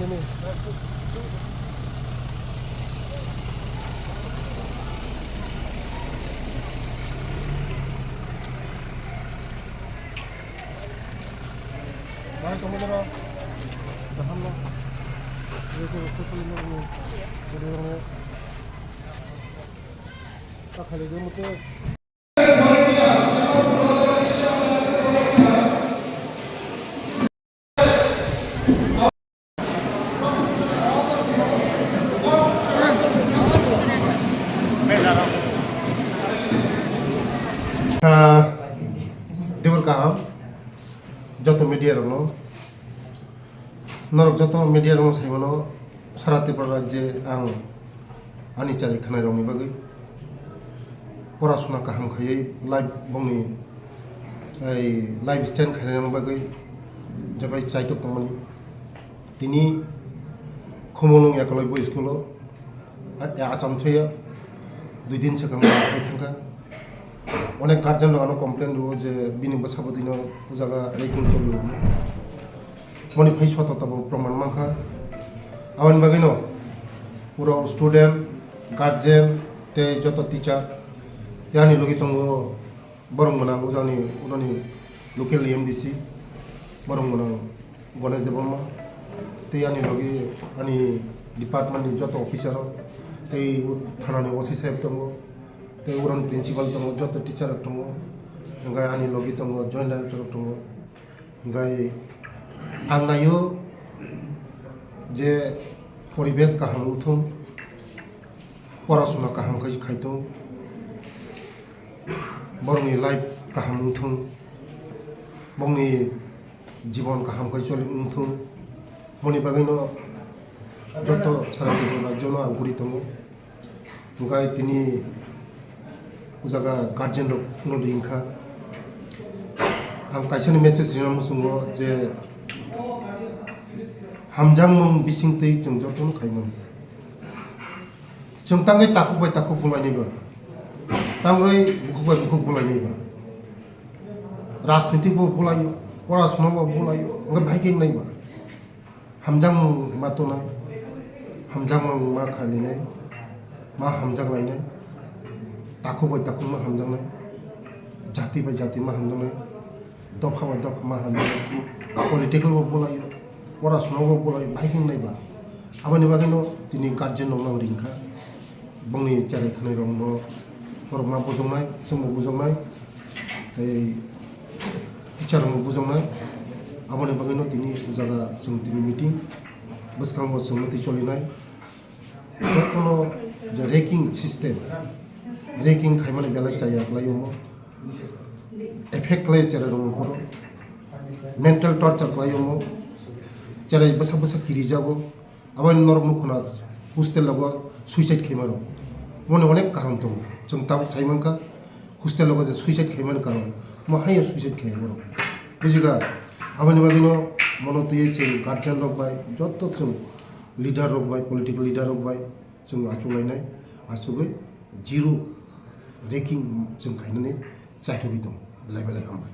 ini. Baik, kamu dah. Tahan lah. Itu ini. Jadi orangnya. Tak kali dia mungkin. देवर काम जत media रंगो नरक जत media रंगो साइमनो सारा त्रिपुरा राज्य आं आनी चारि खानाय रंगनि बागै परासुना काहाम खायै लाइव बंनि लाइव स्टैंड खानायनि बागै जाबाय चाइटक तमनि तिनि खमलंग एकलय बय स्कुल आसाम छया 2 दिन सिगां थांखा অনেক গার্জেন আনো কমপ্লেন দিব যে বিনি বসাবো দিন জায়গা রেকিং চলি মনি ফাই সততাব প্রমাণ মাখা আওয়ান বাগিন পুরো স্টুডেন্ট গার্জেন তে যত টিচার তেহানি লগি দङ বরং গোনাं উজানি উনানি লোকেল এমডিসি বরং গোনাं গণেশ দেববর্মা তেহানি লগি আনি ডিপার্টমেন্টनि যত অফিসার তে থানাनि ওসি সাহেব দङ उरान प्रिन्सिपाल दङ जत टिचार दङ ओमफ्राय आंनि लगि दङ जइन्ट डाइरेक्टर दङ ओमफ्राय आं नायो जे परिबेश काहाम उथुं परासुना काहाम खायथुं बरंनि लाइफ काहाम उथुं बंनि जीवन काहाम चलि उथुं मनि बागैनो जत सारा राज्यनो आं गुरि दङ ओमफ्राय तिनि जागा गार्जेन नो लिंखा आं काइसनि मेसेज रिना मुसुंगो जे हामजां मं बिसिंतै जों जतन खायमोन जों तांगै ताकु बुलायनिबा तांगै बुखुबाय बुलायनिबा राजनीति बो बुलायो परासुना बो बुलायो ओंगा भाइके नायबा हामजां मातोना हामजां मं मा खालिनाय मा हामजां लायनाय ताकु बाय ताकु मा हामजांनाय जाति बाय जाति मा हामजांनाय दफा बाय दफा मा हामजांनाय पलिटिकल बो बुलायो परासुना बो बुलायो भाइकिं नायबा आबानि बागैनो दिनै गार्जेन नंना रिंखा बंनि चारि खानाय रं न बरमा बुजंनाय जोंबो बुजंनाय टिचार रं बुजंनाय आबानि बागैनो दिनै जागा जों दिनै मिटिं बसखांबो सोंमति चलिनाय जतनो जे रेकिं सिस्टेम रेकिं खायमाने बेला चाया लायोमो एफेक्ट लायो चेरा रंग परो मेंटल टर्चर लायोमो चेरा बसा किरि जाबो आबान नरम खुना हस्टेल लगो सुइसाइड खेमारो मने अनेक कारण दं जों ताव साइमानका हस्टेल लगो जे सुइसाइड खेमान कारण माहाय सुइसाइड खेमारो बुजिगा आबानि बागैनो मनोतयै जों गार्जियन रक बाय जत्त जों लिडार रक बाय पलिटिकल लिडार रक बाय जों आचुलायनाय आसुगै जिरो रेकिं जों खायनानै जायथ'बि दं लायबाय हामबाय।